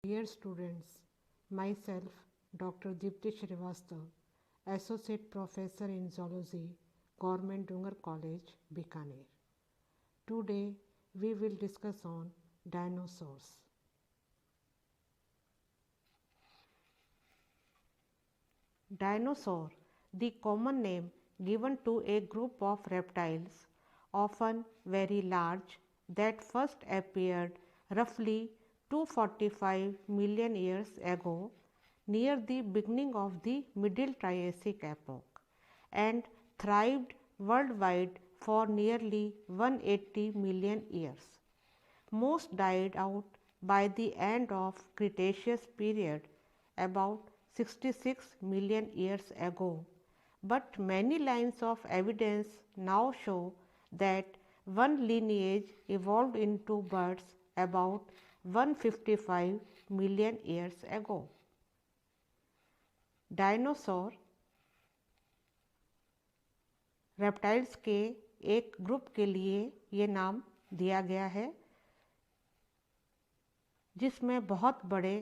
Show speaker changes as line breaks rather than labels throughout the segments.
Dear students, myself Dr. Dipti Srivastav, Associate Professor in Zoology, Government Dungar College, Bikaner. Today we will discuss on dinosaurs. Dinosaur, the common name given to a group of reptiles, often very large, that first appeared roughly 245 million years ago near the beginning of the Middle Triassic epoch and thrived worldwide for nearly 180 million years. Most died out by the end of Cretaceous period about 66 million years ago, but many lines of evidence now show that one lineage evolved into birds about 155 million years ago. Dinosaur reptiles के एक group के लिए ये नाम दिया गया है जिसमें बहुत बड़े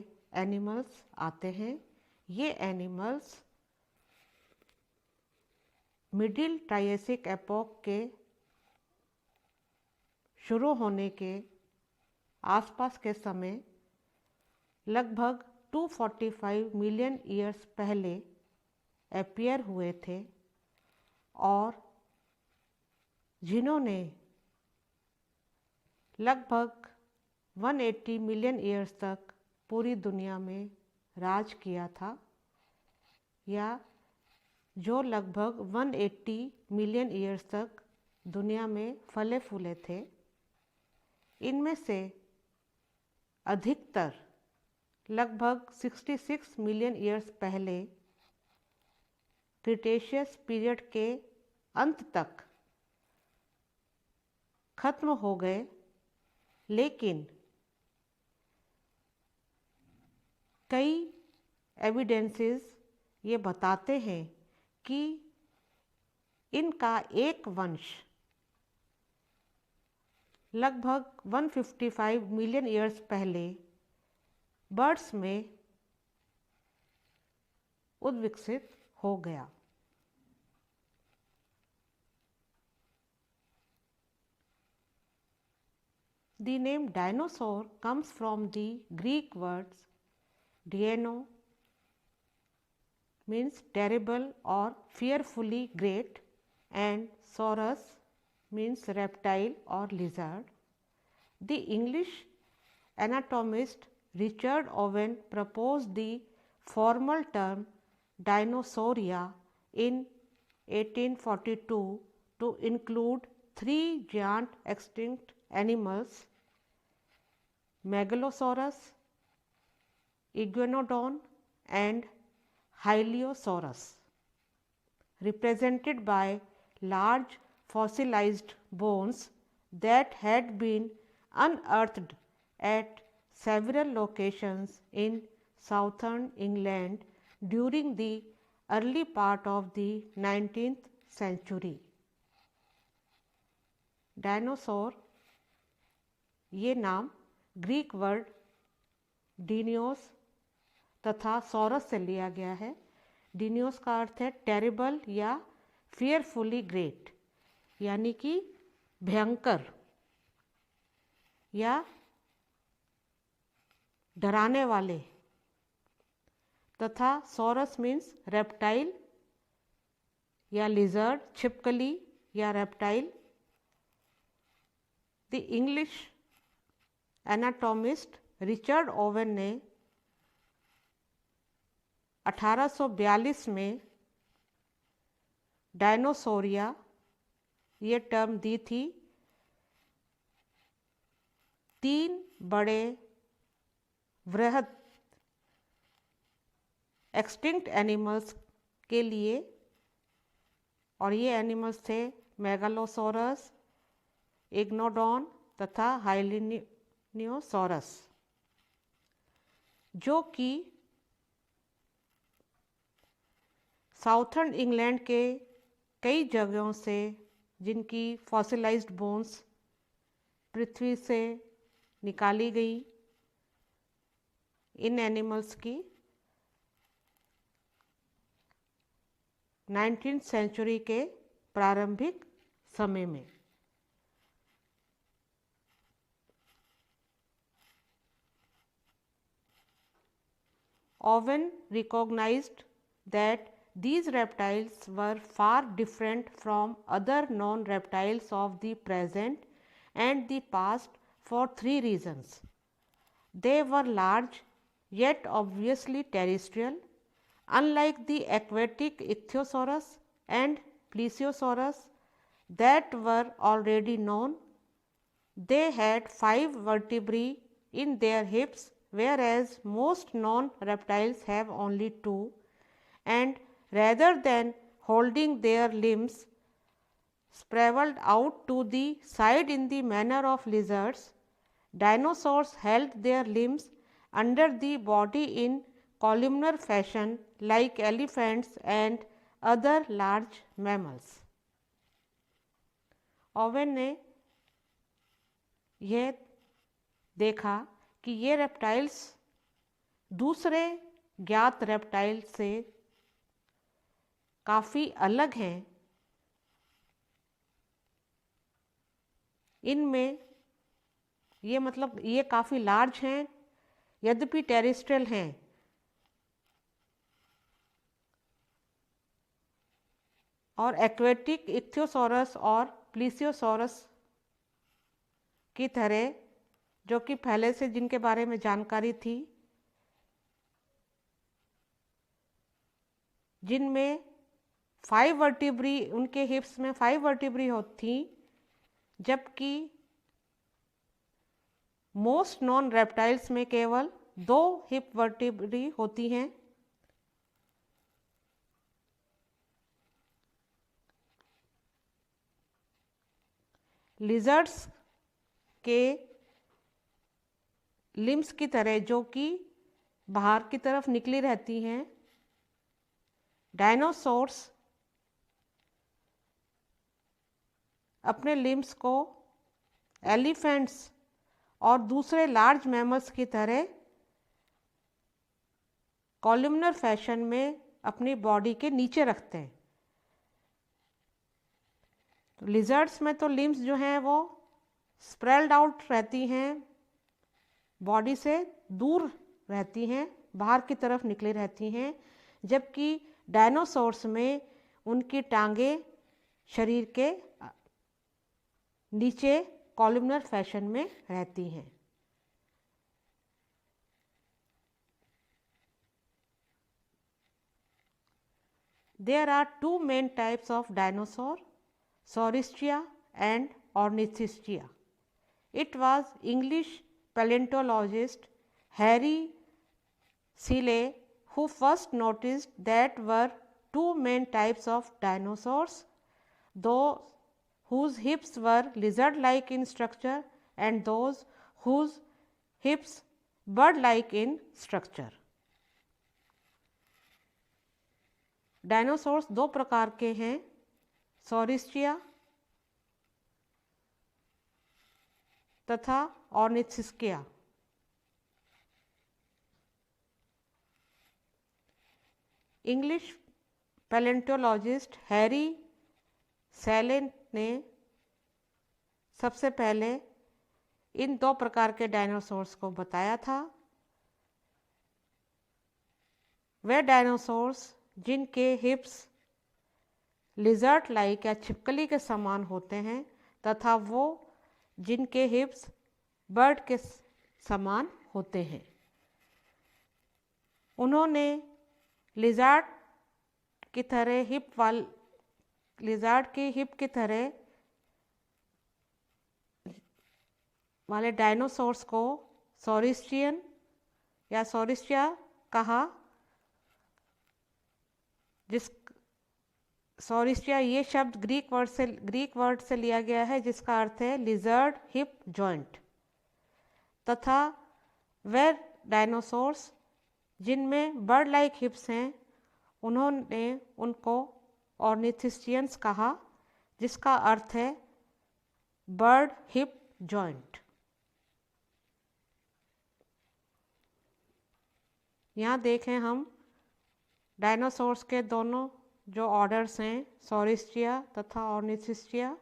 एनिमल्स आते हैं। ये एनिमल्स मिडिल ट्रायसिक एपोक के शुरू होने के आसपास के समय लगभग 245 मिलियन ईयर्स पहले अपीयर हुए थे और जिन्होंने लगभग 180 मिलियन ईयर्स तक पूरी दुनिया में राज किया था, या जो लगभग 180 मिलियन ईयर्स तक दुनिया में फले फूले थे। इनमें से अधिकतर लगभग 66 मिलियन ईयर्स पहले क्रिटेशियस पीरियड के अंत तक खत्म हो गए, लेकिन कई एविडेंसेस ये बताते हैं कि इनका एक वंश लगभग 155 मिलियन ईयर्स पहले बर्ड्स में उद्विकसित हो गया। The name dinosaur comes from the Greek words dieno means terrible or fearfully great and saurus means reptile or lizard. The English anatomist Richard Owen proposed the formal term Dinosauria in 1842 to include three giant extinct animals, Megalosaurus, Iguanodon and Hylaeosaurus, represented by large fossilized bones that had been unearthed at several locations in southern England during the early part of the 19th century. Dinosaur ये नाम Greek word डीनियोस तथा सौरस से लिया गया है। डीनियोस का अर्थ है terrible या फियरफुली ग्रेट, यानी कि भयंकर या डराने वाले, तथा सौरस मीन्स रेप्टाइल या लिजर्ड, छिपकली या reptile. The English anatomist Richard Owen ने 1842 में डायनोसोरिया ये टर्म दी थी। तीन बड़े वृहद एक्सटिंक्ट एनिमल्स के लिए, और ये एनिमल्स थे मेगालोसोरस, इग्नोडॉन तथा हाइलियोसोरस, जो कि साउथर्न इंग्लैंड के कई जगहों से जिनकी फॉसिलाइज्ड बोन्स पृथ्वी से निकाली गई, इन एनिमल्स की 19वीं सेंचुरी के प्रारंभिक समय में। Owen recognized that these reptiles were far different from other known reptiles of the present and the past for three reasons. They were large yet obviously terrestrial, unlike the aquatic Ichthyosaurus and Plesiosaurus that were already known. They had 5 vertebrae in their hips, whereas most known reptiles have only 2, and rather than holding their limbs sprawled out to the side in the manner of lizards, dinosaurs held their limbs under the body in columnar fashion like elephants and other large mammals. Owen ने यह देखा कि ये reptiles दूसरे ज्ञात reptile से काफ़ी अलग हैं। इनमें ये मतलब ये काफ़ी लार्ज हैं, यद्यपि टेरेस्ट्रियल हैं, और एक्वेटिक इक्थियोसॉरस और प्लीसियोसॉरस की तरह, जो कि पहले से जिनके बारे में जानकारी थी, जिनमें 5 वर्टिब्री, उनके हिप्स में 5 वर्टिब्री होती, जबकि मोस्ट नॉन रेप्टाइल्स में केवल 2 हिप वर्टिब्री होती हैं। लिजर्ड्स के लिम्स की तरह, जो कि बाहर की तरफ निकली रहती हैं, डायनासोर्स अपने लिम्स को एलिफेंट्स और दूसरे लार्ज मैमल्स की तरह कॉलमनर फैशन में अपनी बॉडी के नीचे रखते हैं। तो लिजर्ड्स में तो लिम्स जो हैं वो स्प्रेड आउट रहती हैं, बॉडी से दूर रहती हैं, बाहर की तरफ निकली रहती हैं, जबकि डायनासोर्स में उनकी टांगें शरीर के नीचे कॉलमनर फैशन में रहती हैं। There are 2 main types of dinosaur, Saurischia and Ornithischia. It was English paleontologist Harry Seeley who first noticed that were 2 main types of dinosaurs, those whose hips were lizard-like in structure and those whose hips bird-like in structure. Dinosaurs 2 प्रकार के हैं, सॉरिस्चिया तथा ऑर्निथिस्किया। English palaeontologist Harry सेले ने सबसे पहले इन 2 प्रकार के dinosaurs को बताया था। वे डायनासोर्स जिनके हिप्स लिजर्ड लाइक या छिपकली के समान होते हैं तथा वो जिनके हिप्स बर्ड के समान होते हैं। उन्होंने लिजर्ड की तरह लिजर्ड की हिप की तरह वाले डायनासोर्स को सॉरिस्चियन या सॉरिस्चिया कहा, जिस सॉरिस्चिया ये शब्द ग्रीक वर्ड से लिया गया है, जिसका अर्थ है लिजर्ड हिप जॉइंट, तथा वे डायनासोर्स जिनमें बर्ड लाइक हिप्स हैं उन्होंने उनको ऑर्निथिस्चियंस कहा, जिसका अर्थ है बर्ड हिप जॉइंट। यहाँ देखें हम डायनासोर्स के दोनों जो ऑर्डर्स हैं, सॉरिस्टिया तथा ऑर्निथिस्टिया,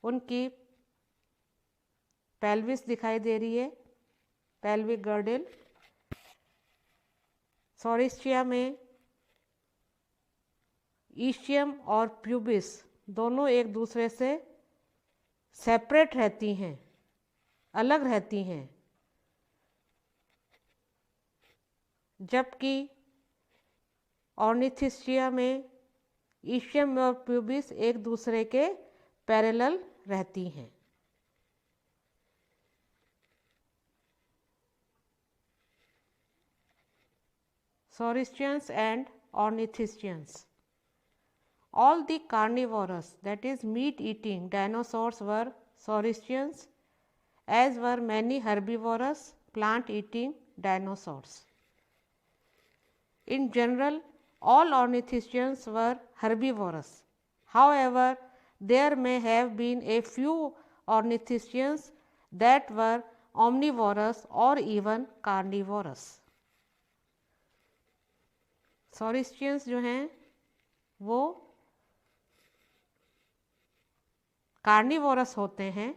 उनकी पेल्विस दिखाई दे रही है, पेल्विक गर्डल। सॉरिस्टिया में ईशियम और प्यूबिस दोनों एक दूसरे से सेपरेट रहती हैं, अलग रहती हैं, जबकि ऑर्निथिस्टिया में ईशियम और प्यूबिस एक दूसरे के पैरेलल रहती हैं। Sauristians and ornithischians. All the carnivorous, that is meat-eating dinosaurs were Sauristians, as were many herbivorous plant-eating dinosaurs. In general, all ornithischians were herbivorous. However, there may have been a few ornithischians that were omnivorous or even carnivorous. सॉरिस्टियंस जो हैं वो carnivorous होते हैं,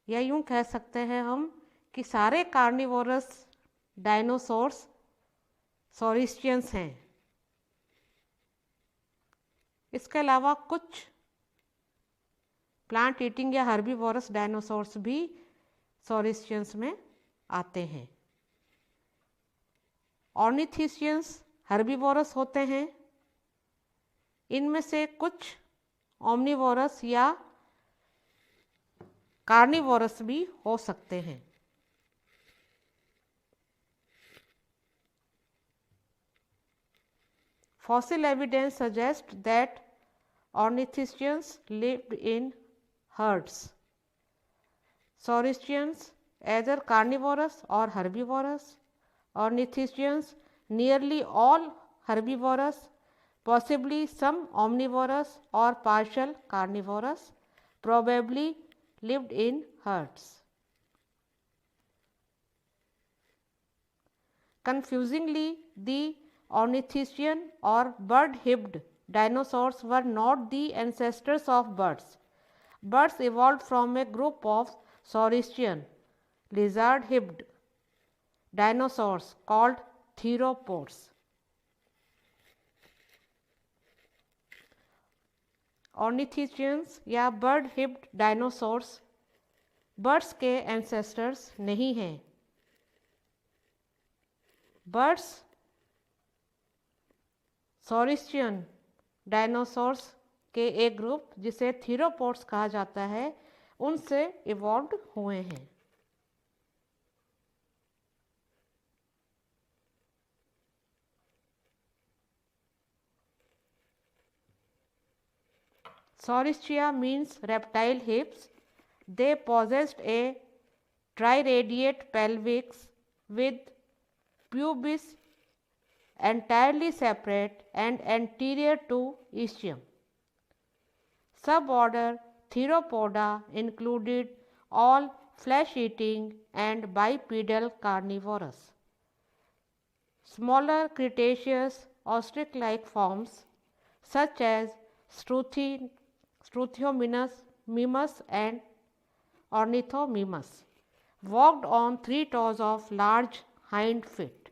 या यूं कह सकते हैं हम कि सारे कार्निवोरस डायनासोर्स सॉरिस्टियंस हैं। इसके अलावा कुछ प्लांट ईटिंग या हर्बीवोरस डायनासोर्स भी सॉरिस्टियंस में आते हैं। ऑर्निथिशियंस हर्बीवोरस होते हैं। इनमें से कुछ ओमनीवोरस या कार्निवोरस भी हो सकते हैं। Fossil evidence suggests that ornithischians lived in herds. Sauristians either carnivorous or herbivorous. Ornithischians nearly all herbivorous, possibly some omnivorous or partial carnivorous, probably lived in herds. Confusingly, the ornithischian or bird-hipped dinosaurs were not the ancestors of birds. Birds evolved from a group of Sauristian, lizard-hipped dinosaurs called theropods. ऑर्निथिशियंस या bird heaped dinosaurs birds के ancestors नहीं हैं। Birds सॉरिस्टियन dinosaurs के एक group जिसे थीरोपोड्स कहा जाता है उनसे इवॉल्व हुए हैं। Sauristia means reptile hips. They possessed a triradiate pelvis with pubis entirely separate and anterior to ischium. Suborder Theropoda included all flesh-eating and bipedal carnivores. Smaller Cretaceous ostrich-like forms such as Struthiomimus and Ornithomimus walked on 3 toes of large hind feet.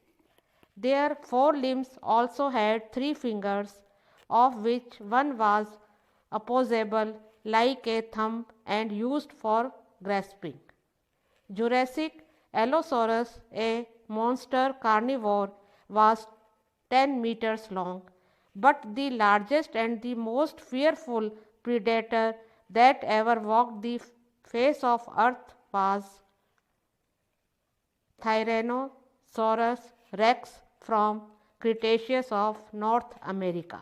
Their forelimbs also had 3 fingers, of which one was opposable like a thumb and used for grasping. Jurassic Allosaurus, a monster carnivore, was 10 meters long, but the largest and the most fearful predator that ever walked the face of earth was Tyrannosaurus rex from Cretaceous of North America.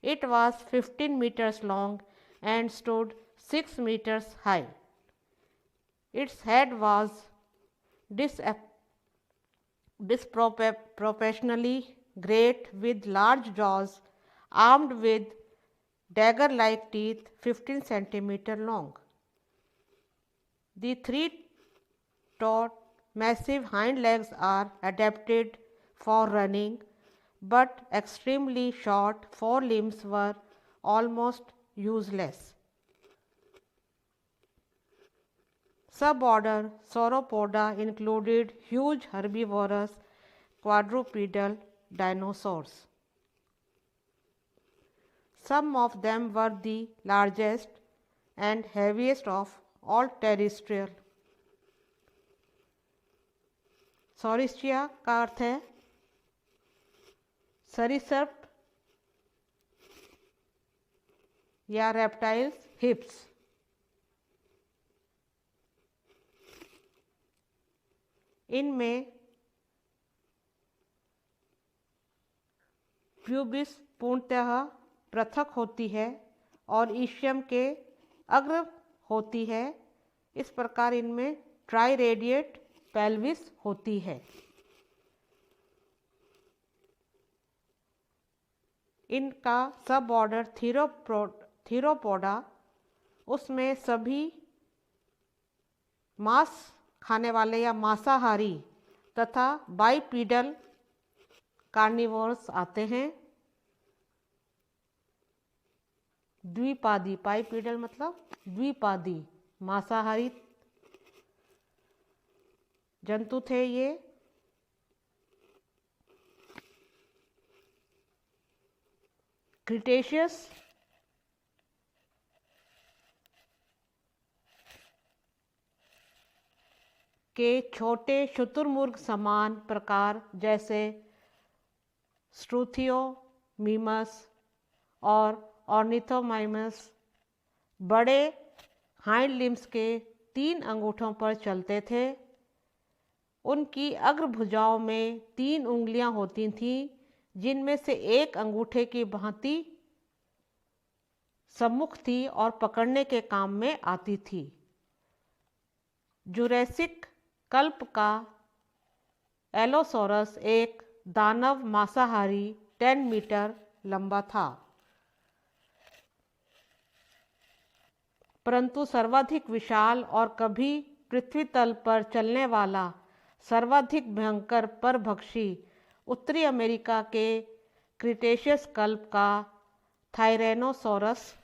It was 15 meters long and stood 6 meters high. Its head was disproportionately great with large jaws armed with dagger-like teeth 15 centimeters long. The 3-toed massive hind legs are adapted for running, but extremely short forelimbs were almost useless. Suborder Sauropoda included huge herbivorous quadrupedal dinosaurs. Some of them were the largest and heaviest of all terrestrial. सॉरिस्टिया का अर्थ है सरीसृप या reptiles हिप्स। इनमें pubis पूर्णतः पृथक होती है और ईशियम के अग्र होती है। इस प्रकार इनमें ट्राइरेडिएट पेल्विस होती है। इनका सब ऑर्डर थीरोपोडा, उसमें सभी मांस खाने वाले या मांसाहारी तथा बाइपीडल कार्निवोरस आते हैं। द्विपादी, बाइपीडल मतलब द्विपादी मांसाहारी जंतु थे ये। क्रिटेशियस के छोटे शुतुरमुर्ग समान प्रकार जैसे स्ट्रूथियोमीमस और ऑर्निथोमाइमस बड़े हाइंड लिम्स के 3 अंगूठों पर चलते थे। उनकी अग्रभुजाओं में 3 उंगलियां होती थीं, जिनमें से एक अंगूठे की भांति सम्मुख थी और पकड़ने के काम में आती थी। जुरैसिक कल्प का एलोसोरस एक दानव मांसाहारी 10 मीटर लंबा था, परंतु सर्वाधिक विशाल और कभी पृथ्वी तल पर चलने वाला सर्वाधिक भयंकर परभक्षी उत्तरी अमेरिका के क्रिटेशियस कल्प का थायरेनोसोरस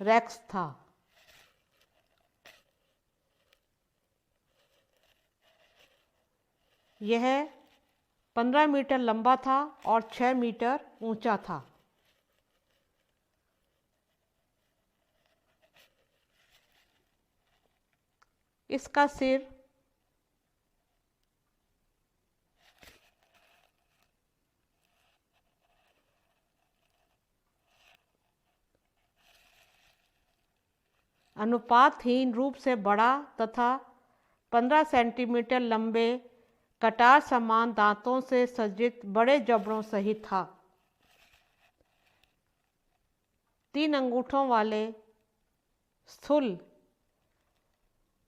रेक्स था। यह 15 मीटर लंबा था और 6 मीटर ऊंचा था। इसका सिर अनुपातहीन रूप से बड़ा तथा 15 सेंटीमीटर लंबे कटार समान दांतों से सज्जित बड़े जबड़ों सहित था। 3 अंगूठों वाले स्थूल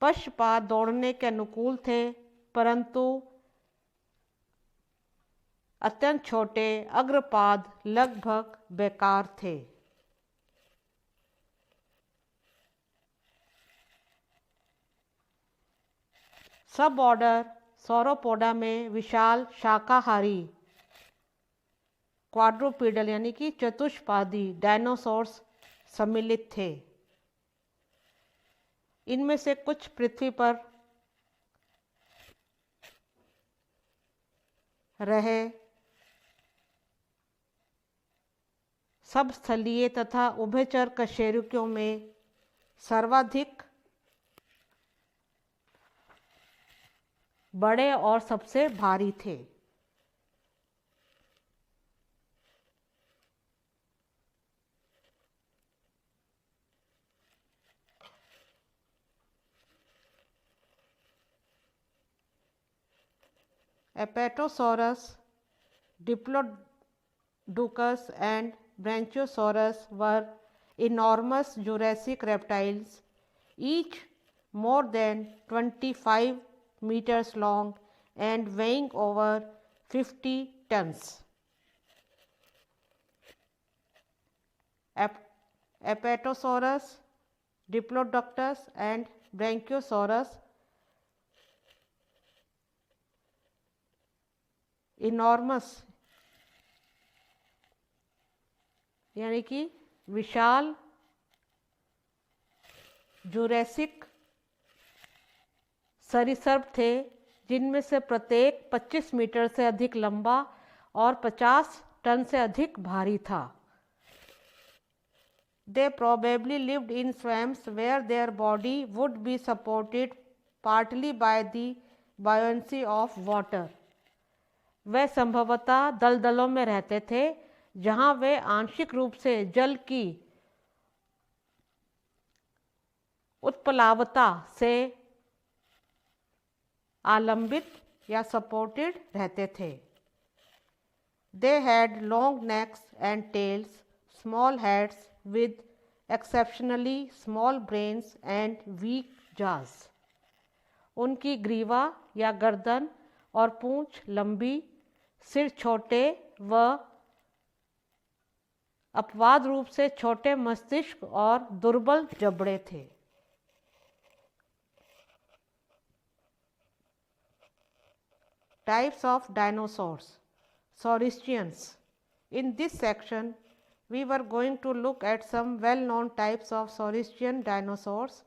पश्चपाद दौड़ने के अनुकूल थे, परंतु अत्यंत छोटे अग्रपाद लगभग बेकार थे। सब ऑर्डर सौरोपोडा में विशाल शाकाहारी क्वाड्रुपीडल यानी कि चतुष्पादी डायनासोर्स सम्मिलित थे। इनमें से कुछ पृथ्वी पर रहे, सब स्थलीय तथा उभयचर कशेरुकियों में सर्वाधिक बड़े और सबसे भारी थे। Apatosaurus, Diplodocus and Brachiosaurus were enormous Jurassic reptiles, each more than 25 meters long and weighing over 50 tons. Apatosaurus, Diplodocus and Brachiosaurus enormous यानी कि विशाल जुरैसिक सरीसृप थे, जिनमें से प्रत्येक 25 मीटर से अधिक लंबा और 50 टन से अधिक भारी था। They probably lived in swamps where their body would be supported partly by the buoyancy of water. वे संभवतः दलदलों में रहते थे, जहां वे आंशिक रूप से जल की उत्प्लावता से आलंबित या सपोर्टेड रहते थे। They had long necks and tails, small heads with exceptionally small brains and weak jaws. उनकी ग्रीवा या गर्दन और पूंछ लंबी, सिर छोटे व अपवाद रूप से छोटे मस्तिष्क और दुर्बल जबड़े थे। Types of dinosaurs. Saurischians. In this section, we were going to look at some well-known types of Saurischian dinosaurs.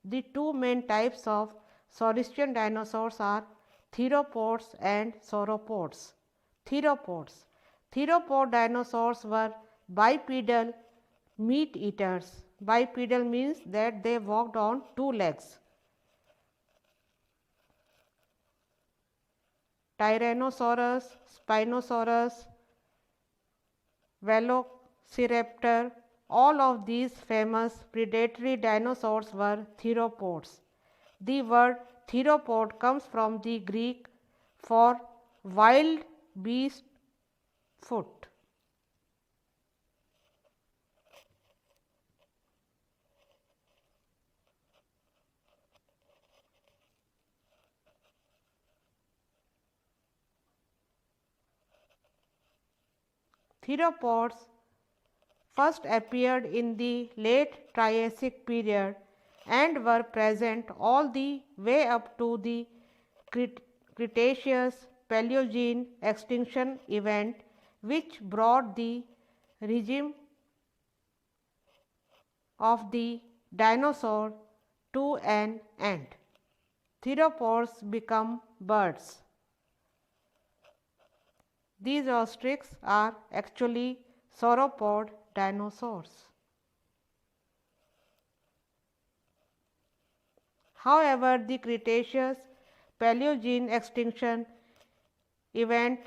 The two main types of Saurischian dinosaurs are theropods and sauropods. Theropods. Theropod dinosaurs were bipedal meat eaters. Bipedal means that they walked on two legs. Tyrannosaurus, Spinosaurus, Velociraptor, all of these famous predatory dinosaurs were theropods. The word theropod comes from the Greek for wild beast foot. Theropods first appeared in the late Triassic period and were present all the way up to the Cretaceous Paleogene extinction event, which brought the regime of the dinosaur to an end. Theropods become birds. These ostrich are actually sauropod dinosaurs. However, the Cretaceous Paleogene extinction event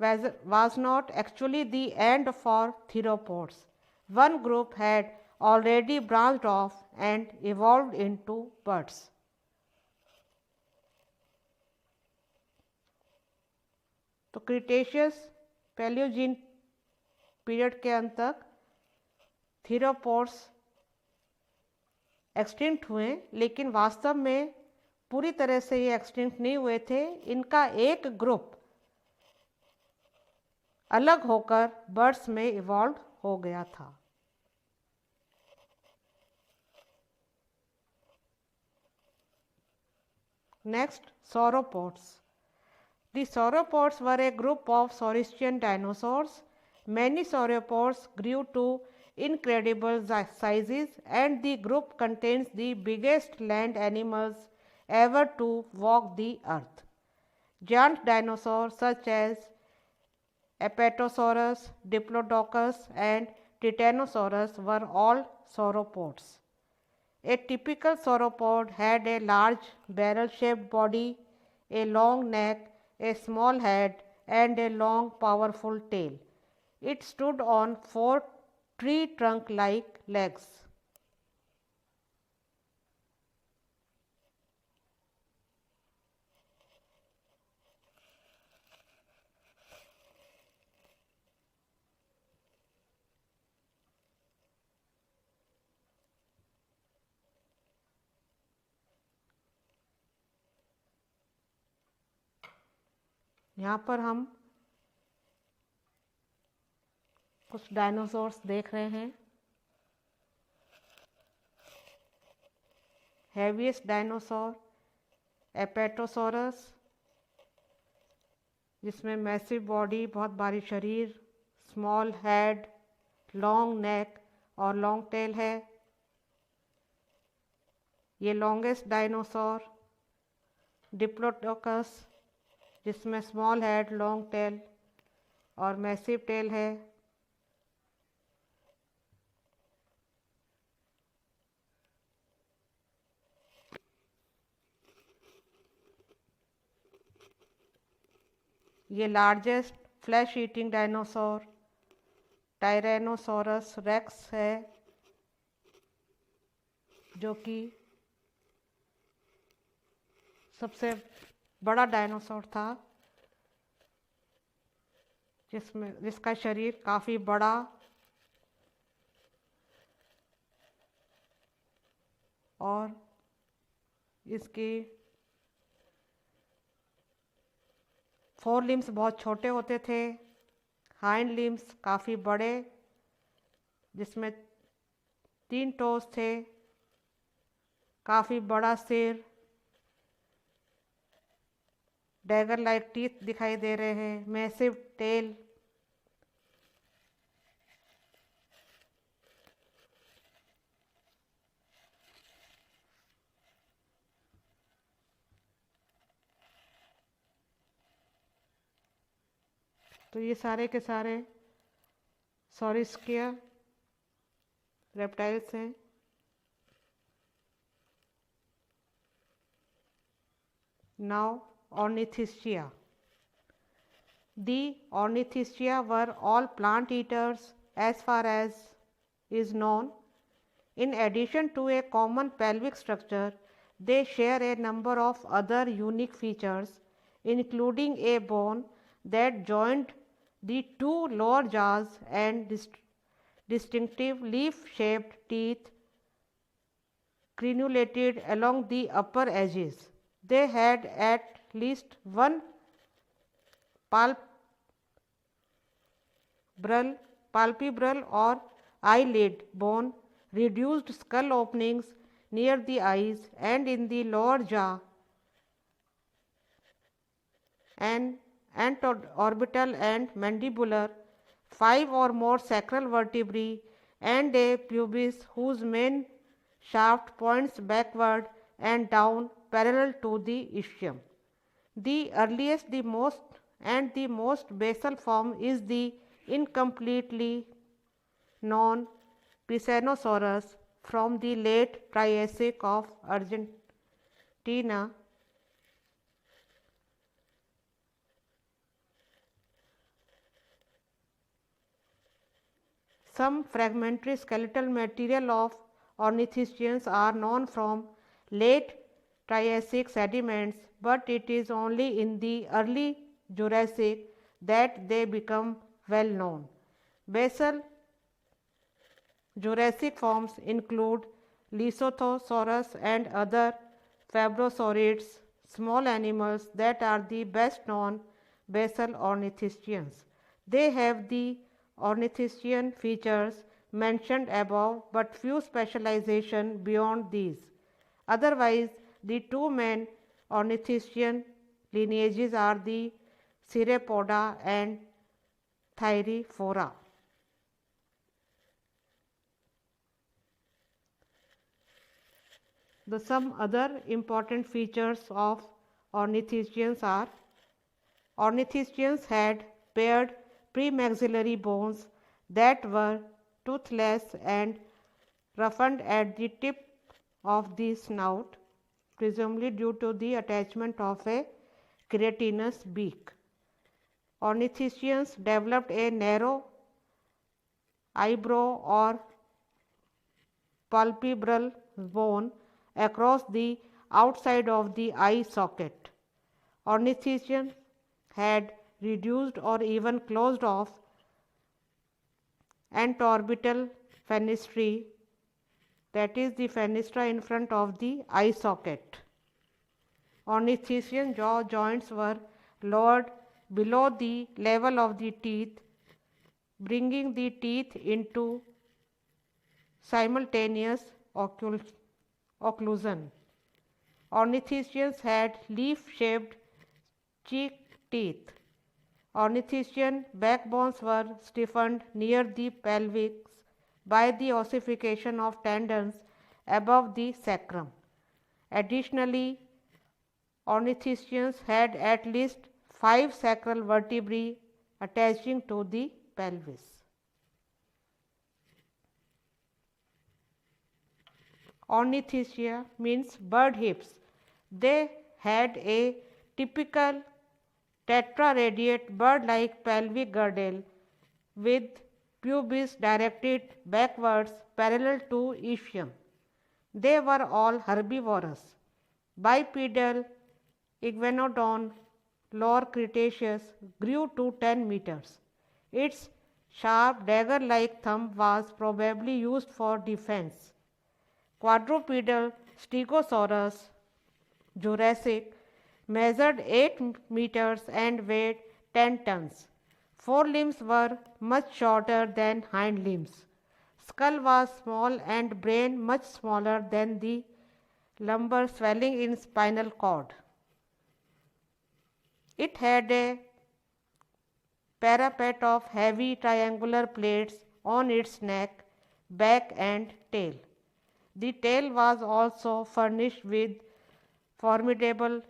was not actually the end for theropods. One group had already branched off and evolved into birds. तो Cretaceous Palaeogene period के अंत तक थीरोपोड्स extinct हुए, लेकिन वास्तव में पूरी तरह से ये एक्सटिंक्ट नहीं हुए थे। इनका एक ग्रुप अलग होकर बर्ड्स में इवॉल्व हो गया था। Next, sauropods. The sauropods were a group of Saurischian dinosaurs. Many sauropods grew to incredible sizes, and the group contains the biggest land animals ever to walk the earth. Giant dinosaurs such as Apatosaurus, Diplodocus, and Titanosaurus were all sauropods. A typical sauropod had a large barrel-shaped body, a long neck, a small head, and a long, powerful tail. It stood on 4 tree trunk-like legs. यहाँ पर हम कुछ dinosaurs देख रहे हैं। हेविएस्ट dinosaur एपेटोसोरस, जिसमें massive body, बहुत भारी शरीर, स्मॉल हेड, लॉन्ग नेक और लॉन्ग टेल है। ये लॉन्गेस्ट डायनासोर डिप्लोडोकस, जिसमें स्मॉल हेड, लॉन्ग टेल और मैसिव टेल है। ये largest flesh eating dinosaur tyrannosaurus rex है, जो कि सबसे बड़ा डायनासोर था, जिसका शरीर काफ़ी बड़ा और इसकी फोर लिम्स बहुत छोटे होते थे, हाइंड लिम्स काफ़ी बड़े, जिसमें 3 टोस थे, काफ़ी बड़ा सिर, डैगर लाइक टीथ दिखाई दे रहे हैं, मैसिव टेल। तो ये सारे के सारे सॉरिस्किया रेप्टाइल्स हैं। Now Ornithischia. The Ornithischia were all plant eaters as far as is known. In addition to a common pelvic structure, they share a number of other unique features, including a bone that joined the two lower jaws and distinctive leaf-shaped teeth crenulated along the upper edges. They had at least one palpebral or eyelid bone, reduced skull openings near the eyes and in the lower jaw, and orbital and mandibular, 5 or more sacral vertebrae, and a pubis whose main shaft points backward and down parallel to the ischium. The earliest, the most basal form is the incompletely known Pisanosaurus from the late Triassic of Argentina. Some fragmentary skeletal material of ornithischians are known from late Triassic sediments, but it is only in the early Jurassic that they become well known. Basal Jurassic forms include Lesothosaurus and other fabrosaurids, small animals that are the best known basal ornithischians. They have the ornithischian features mentioned above, but few specialization beyond these. Otherwise, the two main ornithischian lineages are the Cirrhopoda and Thyreophora. Some other important features of ornithischians are: ornithischians had paired premaxillary bones that were toothless and roughened at the tip of the snout, presumably due to the attachment of a keratinous beak. Ornithischians developed a narrow eyebrow or palpebral bone across the outside of the eye socket. Ornithischians had reduced or even closed off antorbital fenestrae, that is the fenestra in front of the eye socket. Ornithischian jaw joints were lowered below the level of the teeth, bringing the teeth into simultaneous occlusion. Ornithischians had leaf-shaped cheek teeth Ornithischian backbones were stiffened near the pelvis by the ossification of tendons above the sacrum. Additionally, Ornithischians had at least 5 sacral vertebrae attaching to the pelvis. Ornithischia means bird hips. They had a typical tetraradiate bird-like pelvic girdle with pubis directed backwards parallel to ischium. They were all herbivorous. Bipedal Iguanodon Lower Cretaceous grew to 10 meters. Its sharp dagger-like thumb was probably used for defense. Quadrupedal Stegosaurus Jurassic measured 8 meters and weighed 10 tons. Forelimbs were much shorter than hind limbs. Skull was small and brain much smaller than the lumbar swelling in spinal cord. It had a parapet of heavy triangular plates on its neck, back and tail. The tail was also furnished with formidable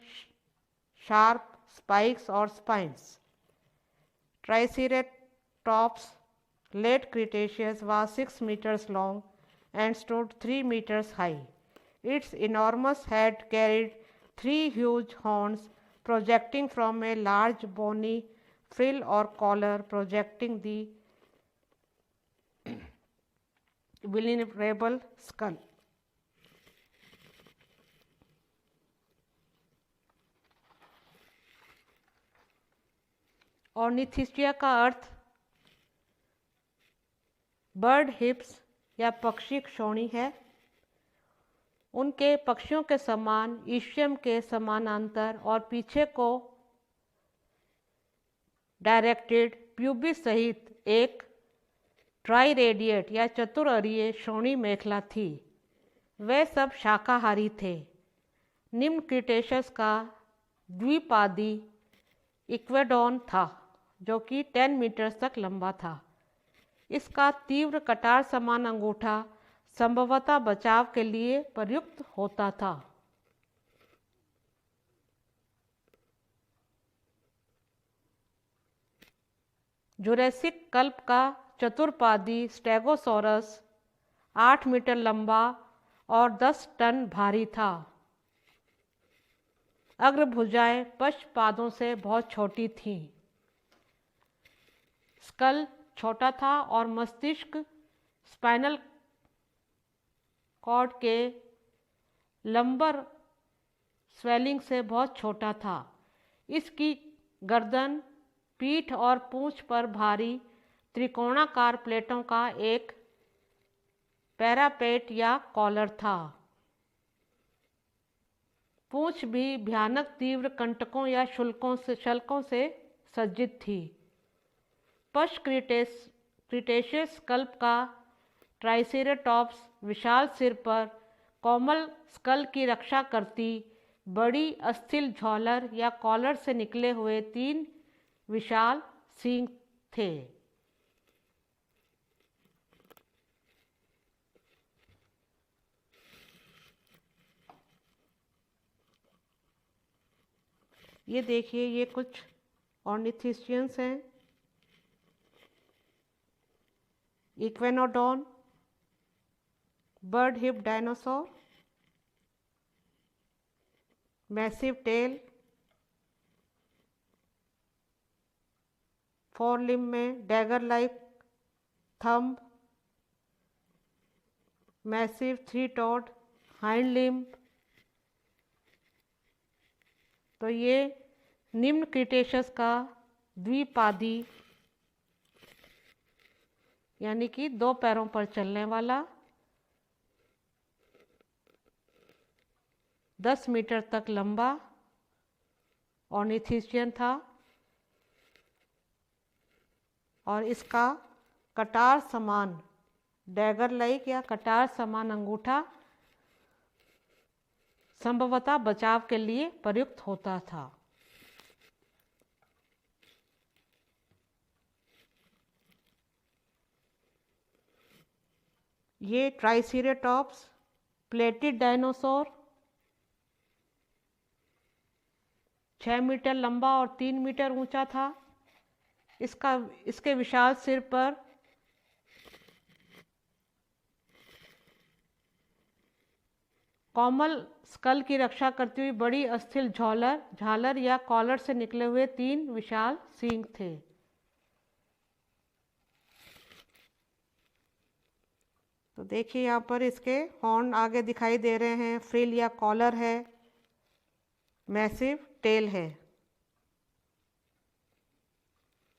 sharp spikes or spines. Triceratops late Cretaceous was 6 meters long and stood 3 meters high. Its enormous head carried 3 huge horns projecting from a large bony frill or collar projecting the vulnerable skull. ऑर्निथिस्टिया का अर्थ bird हिप्स या पक्षी क्षोणी है। उनके पक्षियों के समान ईश्यम के समानांतर और पीछे को डायरेक्टेड प्यूबिस सहित एक ट्राइरेडिएट या चतुरअरीय श्रोणी मेखला थी। वे सब शाकाहारी थे। निम्न क्रिटेशस का द्विपादी इक्वेडोन था जो कि 10 मीटर तक लंबा था। इसका तीव्र कटार समान अंगूठा संभवतः बचाव के लिए प्रयुक्त होता था। जुरैसिक कल्प का चतुर्पादी स्टेगोसॉरस 8 मीटर लंबा और 10 टन भारी था। अग्रभुजाएं पश्चपादों से बहुत छोटी थीं। स्कल छोटा था और मस्तिष्क स्पाइनल कॉर्ड के लंबर स्वेलिंग से बहुत छोटा था। इसकी गर्दन, पीठ और पूंछ पर भारी त्रिकोणाकार प्लेटों का एक पैरापेट या कॉलर था। पूंछ भी भयानक तीव्र कंटकों या शल्कों से सज्जित थी। पश्च क्रिटेशियस कल्प का ट्राइसेरेटॉप्स विशाल सिर पर कोमल स्कल की रक्षा करती बड़ी अस्थिल झॉलर या कॉलर से निकले हुए 3 विशाल सींग थे। ये देखिए, ये कुछ ऑर्निथिस्चियंस हैं। Iguanodon, bird hip dinosaur, massive tail, four limb में डैगर लाइक थंब, मैसिव 3-टोड हाइंड लिम्ब। तो ये निम्न क्रिटेशस का द्विपादी यानी कि 2 पैरों पर चलने वाला 10 मीटर तक लंबा ऑर्निथिस्चियन था और इसका कटार समान डैगर लाइक या कटार समान अंगूठा संभवतः बचाव के लिए प्रयुक्त होता था। ये ट्राइसीरेटॉप्स प्लेटेड डायनासोर 6 मीटर लंबा और 3 मीटर ऊंचा था। इसके विशाल सिर पर कोमल स्कल की रक्षा करती हुई बड़ी अस्थिर झालर या कॉलर से निकले हुए 3 विशाल सींग थे। तो देखिए यहाँ पर इसके हॉर्न आगे दिखाई दे रहे हैं, फ्रिल या कॉलर है, मैसिव टेल है।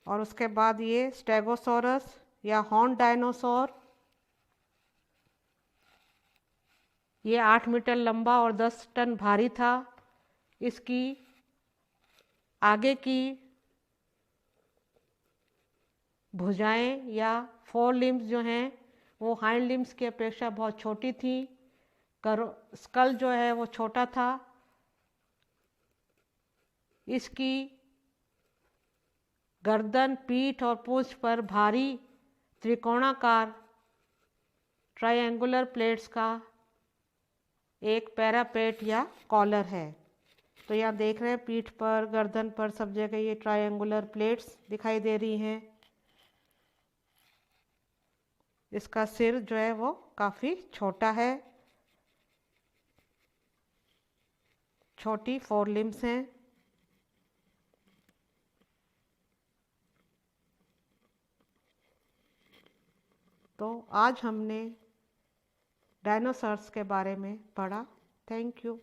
और उसके बाद ये स्टेगोसॉरस या हॉर्न डायनासोर, ये 8 मीटर लंबा और 10 टन भारी था। इसकी आगे की भुजाएं या फोर लिम्स जो हैं वो हाइंड लिम्स की अपेक्षा बहुत छोटी थी। स्कल जो है वो छोटा था। इसकी गर्दन, पीठ और पूंछ पर भारी त्रिकोणाकार ट्रायंगुलर प्लेट्स का एक पैरापेट या कॉलर है। तो यहाँ देख रहे हैं पीठ पर, गर्दन पर, सब जगह ये ट्रायंगुलर प्लेट्स दिखाई दे रही हैं। इसका सिर जो है वो काफ़ी छोटा है, छोटी फोर लिम्स हैं। तो आज हमने डायनासोर्स के बारे में पढ़ा। Thank you.